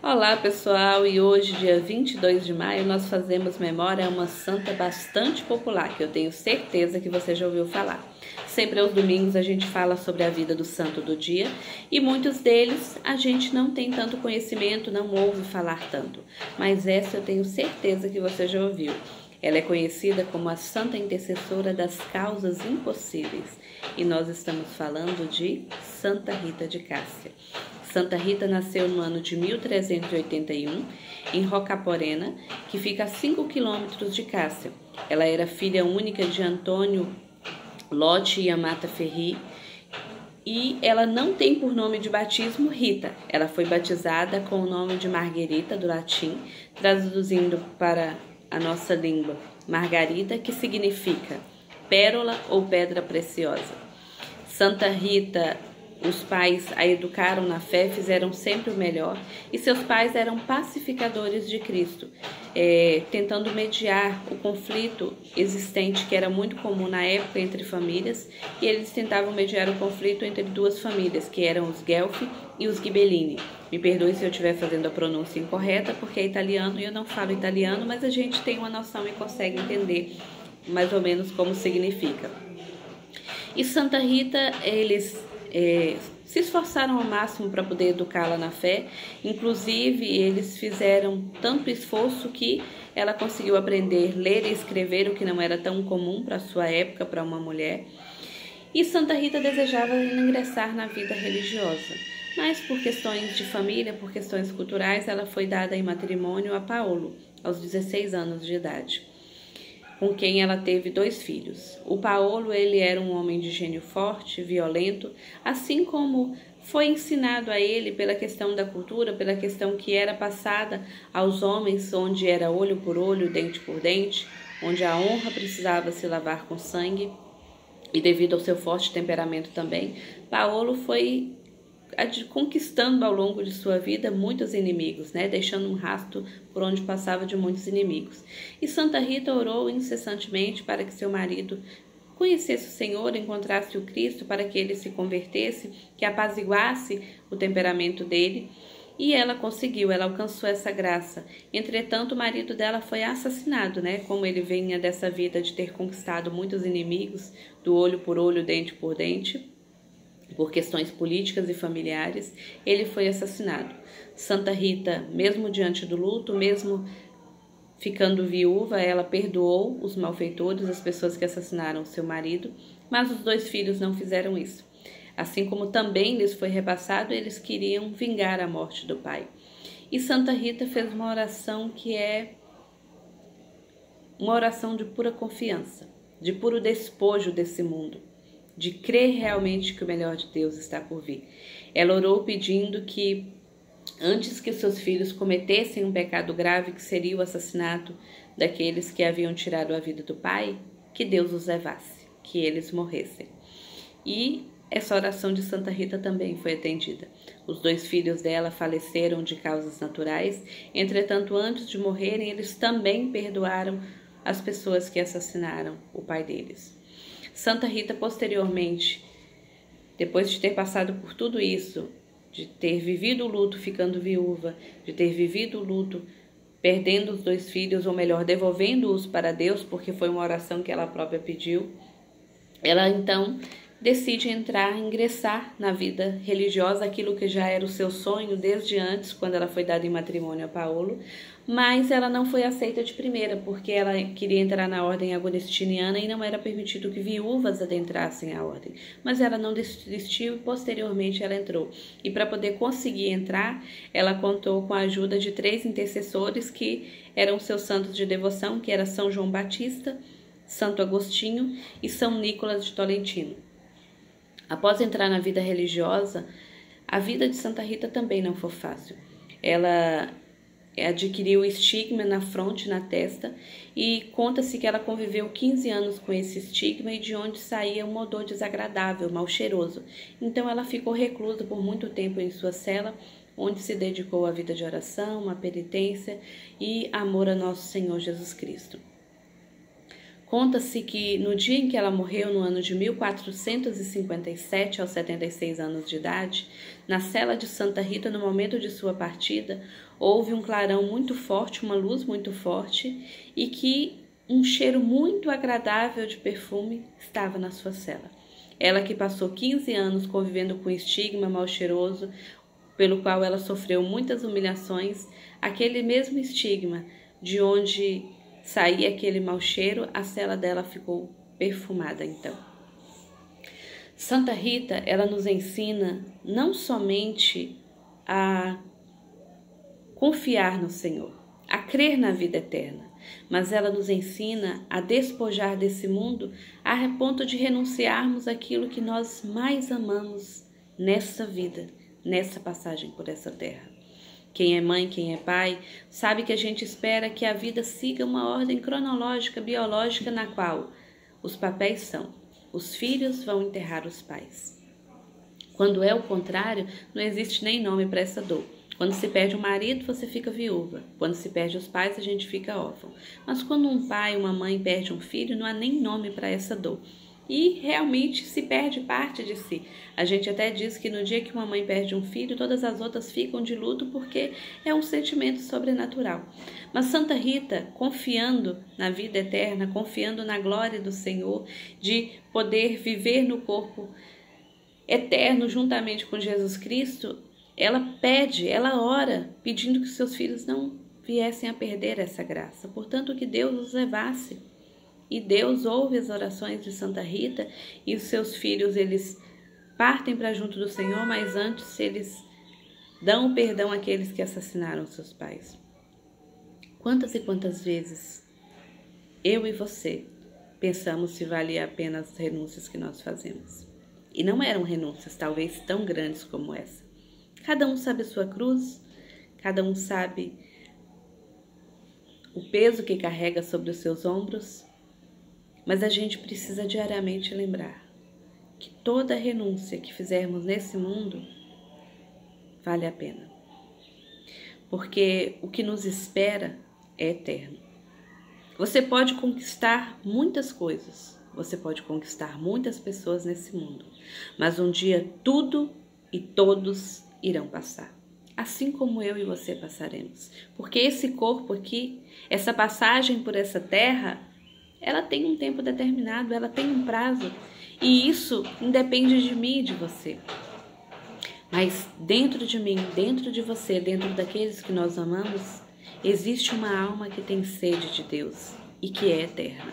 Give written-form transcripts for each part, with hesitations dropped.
Olá pessoal, e hoje, dia 22 de maio, nós fazemos memória a uma santa bastante popular, que eu tenho certeza que você já ouviu falar. Sempre aos domingos a gente fala sobre a vida do santo do dia, e muitos deles a gente não tem tanto conhecimento, não ouve falar tanto. Mas essa eu tenho certeza que você já ouviu. Ela é conhecida como a Santa Intercessora das Causas Impossíveis, e nós estamos falando de Santa Rita de Cássia. Santa Rita nasceu no ano de 1381, em Rocaporena, que fica a 5 quilômetros de Cássia. Ela era filha única de Antônio Lote e Amata Ferri, e ela não tem por nome de batismo Rita. Ela foi batizada com o nome de Marguerita, do latim, traduzindo para a nossa língua, Margarida, que significa pérola ou pedra preciosa. Santa Rita, os pais a educaram na fé, fizeram sempre o melhor, e seus pais eram pacificadores de Cristo, tentando mediar o conflito existente, que era muito comum na época entre famílias, e eles tentavam mediar o conflito entre duas famílias, que eram os Guelfi e os Ghibellini. Me perdoe se eu estiver fazendo a pronúncia incorreta, porque é italiano e eu não falo italiano, mas a gente tem uma noção e consegue entender mais ou menos como significa. E Santa Rita, eles se esforçaram ao máximo para poder educá-la na fé. Inclusive, eles fizeram tanto esforço que ela conseguiu aprender a ler e escrever, o que não era tão comum para a sua época, para uma mulher. E Santa Rita desejava ingressar na vida religiosa, mas por questões de família, por questões culturais, ela foi dada em matrimônio a Paulo, aos 16 anos de idade, com quem ela teve 2 filhos. O Paulo, ele era um homem de gênio forte, violento, assim como foi ensinado a ele pela questão da cultura, pela questão que era passada aos homens, onde era olho por olho, dente por dente, onde a honra precisava se lavar com sangue, e devido ao seu forte temperamento também, Paulo foi conquistando ao longo de sua vida muitos inimigos, deixando um rastro por onde passava de muitos inimigos. E Santa Rita orou incessantemente para que seu marido conhecesse o Senhor, encontrasse o Cristo, para que ele se convertesse, que apaziguasse o temperamento dele. E ela conseguiu, ela alcançou essa graça. Entretanto, o marido dela foi assassinado, Como ele vinha dessa vida de ter conquistado muitos inimigos, do olho por olho, dente por dente, por questões políticas e familiares, ele foi assassinado. Santa Rita, mesmo diante do luto, mesmo ficando viúva, ela perdoou os malfeitores, as pessoas que assassinaram seu marido, mas os 2 filhos não fizeram isso. Assim como também lhes foi repassado, eles queriam vingar a morte do pai. E Santa Rita fez uma oração que é uma oração de pura confiança, de puro despojo desse mundo, de crer realmente que o melhor de Deus está por vir. Ela orou pedindo que, antes que seus filhos cometessem um pecado grave, que seria o assassinato daqueles que haviam tirado a vida do pai, que Deus os levasse, que eles morressem. E essa oração de Santa Rita também foi atendida. Os 2 filhos dela faleceram de causas naturais, entretanto, antes de morrerem, eles também perdoaram as pessoas que assassinaram o pai deles. Santa Rita, posteriormente, depois de ter passado por tudo isso, de ter vivido o luto ficando viúva, de ter vivido o luto perdendo os 2 filhos, ou melhor, devolvendo-os para Deus, porque foi uma oração que ela própria pediu, ela então decide ingressar na vida religiosa, aquilo que já era o seu sonho desde antes, quando ela foi dada em matrimônio a Paulo, mas ela não foi aceita de primeira, porque ela queria entrar na ordem agostiniana e não era permitido que viúvas adentrassem a ordem. Mas ela não desistiu e posteriormente ela entrou. E para poder conseguir entrar, ela contou com a ajuda de 3 intercessores que eram seus santos de devoção, que era São João Batista, Santo Agostinho e São Nicolas de Tolentino. Após entrar na vida religiosa, a vida de Santa Rita também não foi fácil. Ela adquiriu estigma na fronte, na testa, e conta-se que ela conviveu 15 anos com esse estigma e de onde saía um odor desagradável, mal cheiroso. Então ela ficou reclusa por muito tempo em sua cela, onde se dedicou à vida de oração, à penitência e amor a nosso Senhor Jesus Cristo. Conta-se que no dia em que ela morreu, no ano de 1457, aos 76 anos de idade, na cela de Santa Rita, no momento de sua partida, houve um clarão muito forte, uma luz muito forte, e que um cheiro muito agradável de perfume estava na sua cela. Ela que passou 15 anos convivendo com estigma mal cheiroso, pelo qual ela sofreu muitas humilhações, aquele mesmo estigma de onde saía aquele mau cheiro, a cela dela ficou perfumada então. Santa Rita, ela nos ensina não somente a confiar no Senhor, a crer na vida eterna, mas ela nos ensina a despojar desse mundo a ponto de renunciarmos àquilo que nós mais amamos nessa vida, nessa passagem por essa terra. Quem é mãe, quem é pai, sabe que a gente espera que a vida siga uma ordem cronológica, biológica, na qual os papéis são: os filhos vão enterrar os pais. Quando é o contrário, não existe nem nome para essa dor. Quando se perde o marido, você fica viúva. Quando se perde os pais, a gente fica órfão. Mas quando um pai, uma mãe perde um filho, não há nem nome para essa dor. E realmente se perde parte de si. A gente até diz que no dia que uma mãe perde um filho, todas as outras ficam de luto porque é um sentimento sobrenatural. Mas Santa Rita, confiando na vida eterna, confiando na glória do Senhor, de poder viver no corpo eterno juntamente com Jesus Cristo, ela pede, ela ora, pedindo que seus filhos não viessem a perder essa graça. Portanto, que Deus os levasse. E Deus ouve as orações de Santa Rita, e os seus filhos, eles partem para junto do Senhor, mas antes eles dão o perdão àqueles que assassinaram seus pais. Quantas e quantas vezes eu e você pensamos se valia a pena as renúncias que nós fazemos? E não eram renúncias talvez tão grandes como essa. Cada um sabe a sua cruz, cada um sabe o peso que carrega sobre os seus ombros, mas a gente precisa diariamente lembrar que toda renúncia que fizermos nesse mundo vale a pena. Porque o que nos espera é eterno. Você pode conquistar muitas coisas, você pode conquistar muitas pessoas nesse mundo, mas um dia tudo e todos irão passar. Assim como eu e você passaremos. Porque esse corpo aqui, essa passagem por essa terra, ela tem um tempo determinado, ela tem um prazo, e isso independe de mim e de você. Mas dentro de mim, dentro de você, dentro daqueles que nós amamos, existe uma alma que tem sede de Deus e que é eterna.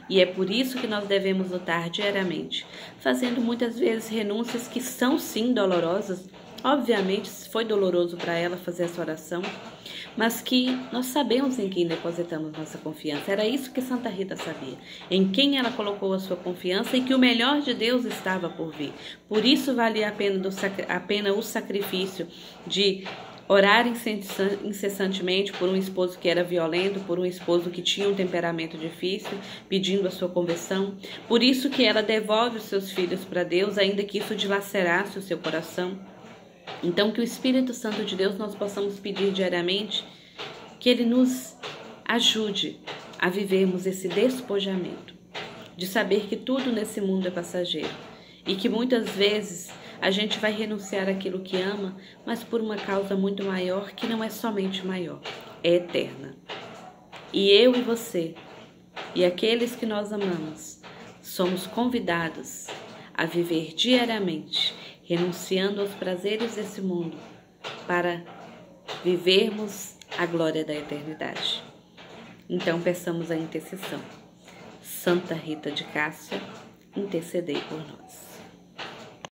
E é por isso que nós devemos lutar diariamente, fazendo muitas vezes renúncias que são sim dolorosas. Obviamente foi doloroso para ela fazer essa oração, mas que nós sabemos em quem depositamos nossa confiança. Era isso que Santa Rita sabia, em quem ela colocou a sua confiança e que o melhor de Deus estava por vir. Por isso valia a pena o sacrifício de orar incessantemente por um esposo que era violento, por um esposo que tinha um temperamento difícil, pedindo a sua conversão. Por isso que ela devolve os seus filhos para Deus, ainda que isso dilacerasse o seu coração. Então, que o Espírito Santo de Deus nós possamos pedir diariamente que Ele nos ajude a vivermos esse despojamento, de saber que tudo nesse mundo é passageiro e que muitas vezes a gente vai renunciar àquilo que ama, mas por uma causa muito maior, que não é somente maior, é eterna. E eu e você, e aqueles que nós amamos, somos convidados a viver diariamente, renunciando aos prazeres desse mundo, para vivermos a glória da eternidade. Então, peçamos a intercessão. Santa Rita de Cássia, intercedei por nós.